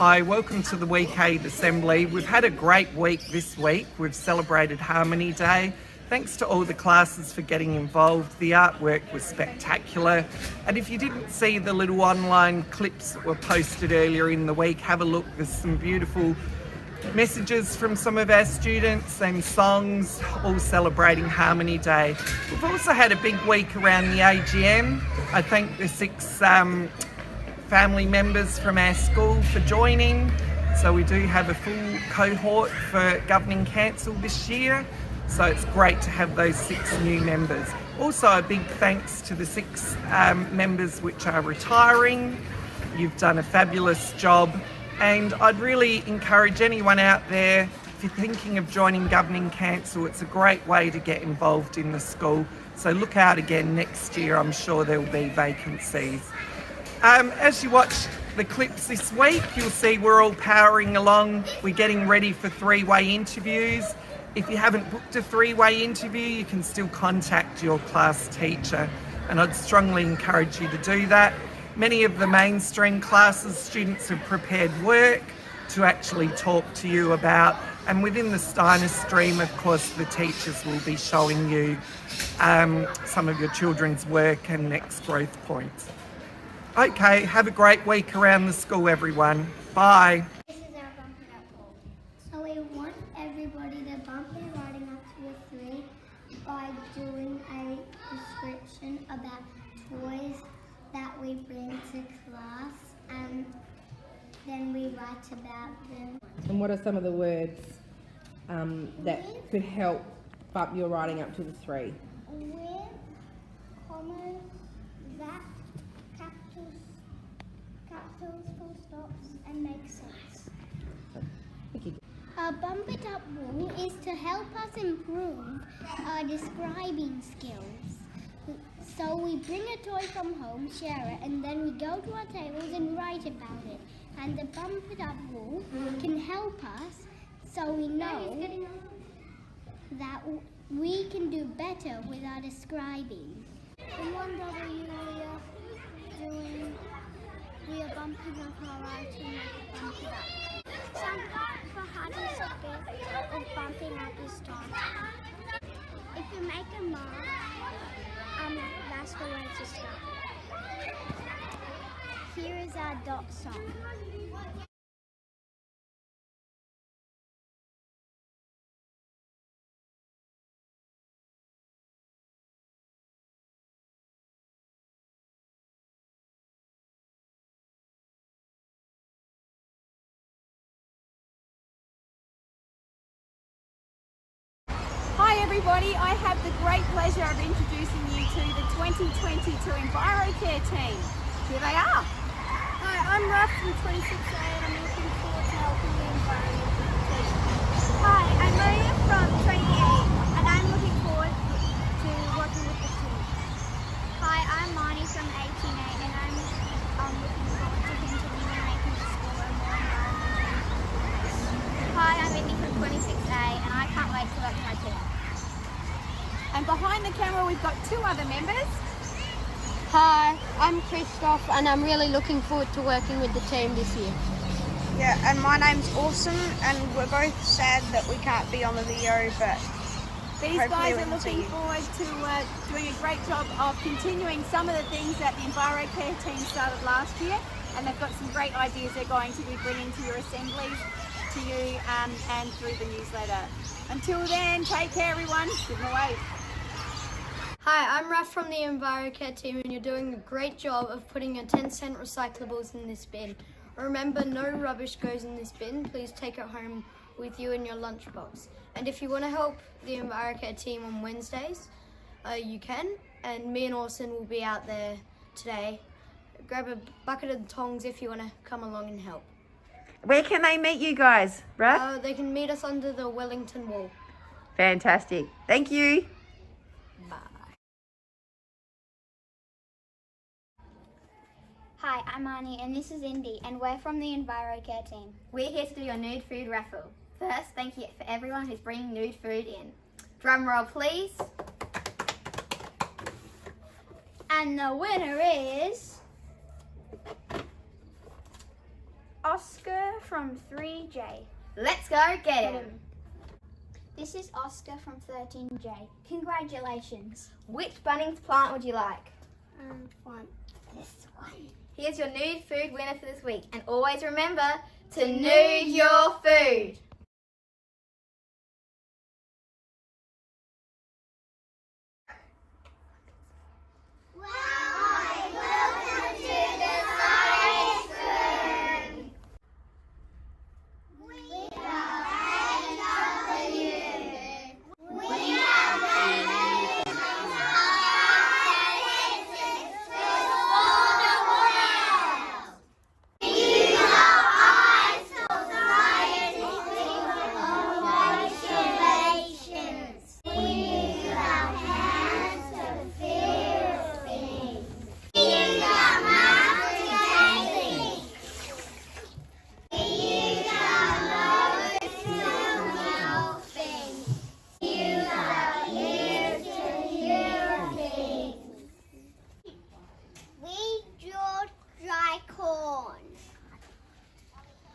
Hi, welcome to the Week 8 Assembly. We've had a great week this week. We've celebrated Harmony Day. Thanks to all the classes for getting involved. The artwork was spectacular. And if you didn't see the little online clips that were posted earlier in the week, have a look. There's some beautiful messages from some of our students and songs all celebrating Harmony Day. We've also had a big week around the AGM. I thank the 6 family members from our school for joining. So we do have a full cohort for Governing Council this year. So it's great to have those 6 new members. Also a big thanks to the 6 members which are retiring. You've done a fabulous job. And I'd really encourage anyone out there, if you're thinking of joining Governing Council, it's a great way to get involved in the school. So look out again next year, I'm sure there will be vacancies. As you watch the clips this week, you'll see we're all powering along. We're getting ready for 3-way interviews. If you haven't booked a 3-way interview, you can still contact your class teacher, and I'd strongly encourage you to do that. Many of the mainstream classes, students have prepared work to actually talk to you about, and within the Steiner stream, of course, the teachers will be showing you some of your children's work and next growth points. Okay, have a great week around the school, everyone. Bye. This is our Bump It Up poll. So we want everybody to bump their writing up to a 3 by doing a description about toys that we bring to class, and then we write about them. And what are some of the words that could help bump your writing up to the 3? With, commas, that, capitals, full stops, and make sense. Our Bump It Up rule is to help us improve our describing skills. So we bring a toy from home, share it, and then we go to our tables and write about it. And the Bump It Up rule can help us so we know that we can do better with our describing. In 1W we are bumping up our writing like Bump It Up. Sometimes for hardest of bumping up is start. If you make a mark, that's the way to start. Here is our dot song. Hi everybody, I have the great pleasure of introducing you to the 2022 EnviroCare team. Here they are. Hi, I'm Ruff from 26A and I'm looking forward to helping the environment team. Hi, I'm Maria from 28 and I'm looking forward to working with the team. Hi, I'm Marnie from 18A and I'm looking forward to continuing making the school a more environmental. Hi, I'm Whitney from 26A and I can't wait to work with my team. And behind the camera we've got 2 other members. Hi, I'm Christoph and I'm really looking forward to working with the team this year. Yeah, and my name's Awesome, and we're both sad that we can't be on the video, but These hopefully guys we are can see looking you. forward to doing a great job of continuing some of the things that the EnviroCare team started last year, and they've got some great ideas they're going to be bringing to your assemblies, to you and through the newsletter. Until then, take care everyone. Give them a wave. Hi, I'm Ruff from the EnviroCare team and you're doing a great job of putting your 10-cent recyclables in this bin. Remember, no rubbish goes in this bin. Please take it home with you in your lunchbox. And if you want to help the EnviroCare team on Wednesdays, you can. And me and Orson will be out there today. Grab a bucket of tongs if you want to come along and help. Where can they meet you guys, Ruff? They can meet us under the Wellington Wall. Fantastic. Thank you. Bye. Hi, I'm Marnie and this is Indy and we're from the EnviroCare team. We're here to do your nude food raffle. First, thank you for everyone who's bringing nude food in. Drum roll, please. And the winner is Oscar from 3J. Let's go get him. This is Oscar from 13J. Congratulations. Which Bunnings plant would you like? Want this one. Here's your nude food winner for this week. And always remember to nude your food.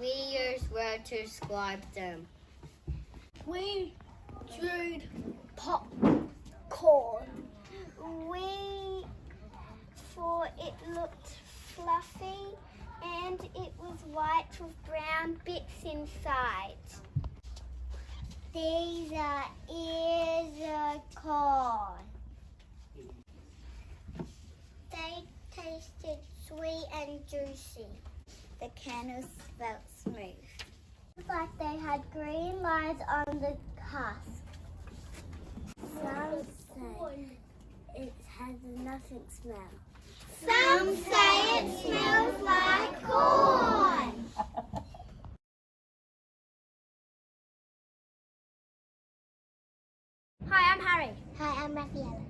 We use words to describe them. We drew popcorn. We thought it looked fluffy and it was white with brown bits inside. These are ears of corn. They tasted sweet and juicy. The kernels felt smooth. It's like they had green lines on the husk. Some say it has a nothing smell. Some say it smells like corn. Hi, I'm Harry. Hi, I'm Raphaela.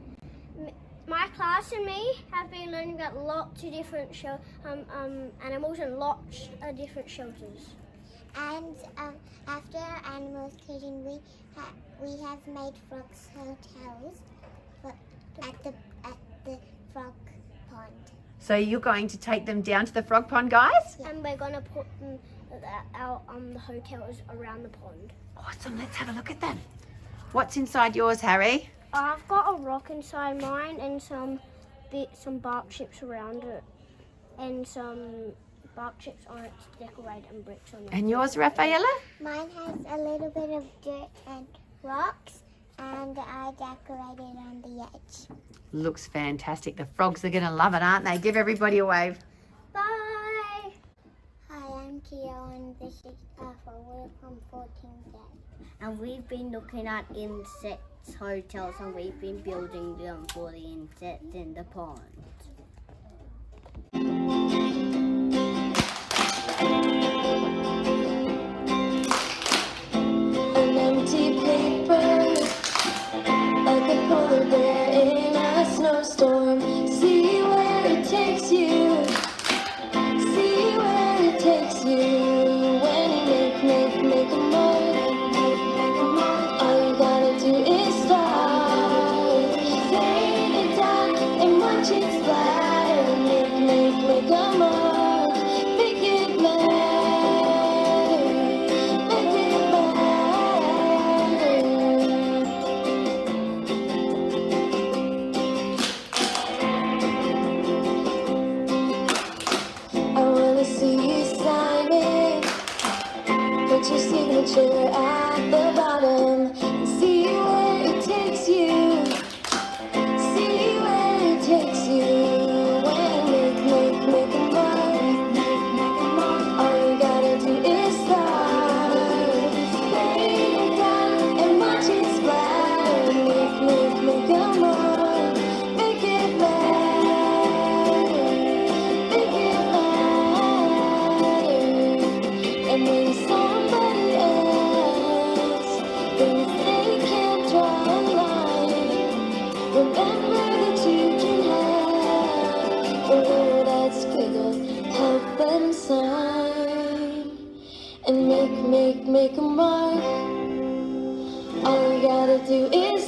My class and me have been learning about lots of different animals and lots of different shelters. And after our animals cleaning, we have made frogs hotels at the frog pond. So you're going to take them down to the frog pond, guys? Yeah. And we're going to put them out on the hotels around the pond. Awesome, let's have a look at them. What's inside yours, Harry? I've got a rock inside mine and some bark chips around it, and some bark chips on it to decorate and bricks on it. And yours, Rafaela? Mine has a little bit of dirt and rocks, and I decorated on the edge. Looks fantastic. The frogs are going to love it, aren't they? Give everybody a wave. Bye! Hi, I'm Keo, and this is we're from 14th Day. And we've been looking at insects hotels, and we've been building them for the insects in the pond. An empty paper, like a polar bear in a snowstorm. See where it takes you. See where it takes you. When you make a mark. All you gotta do is start. Lay it down and watch it splatter. Make a mark. Make it matter. Make it matter. I wanna see you sign it. Put your signature at the bottom. See where it takes you. See where it takes you. When you make a mark. All you gotta do is start. Lay it down and watch it splatter. Make a mark. Make it matter. Make it matter. And when somebody else thinks they can't draw a line, remember that you can have a word that's squiggled. Help them sign and make a mark. All you gotta do is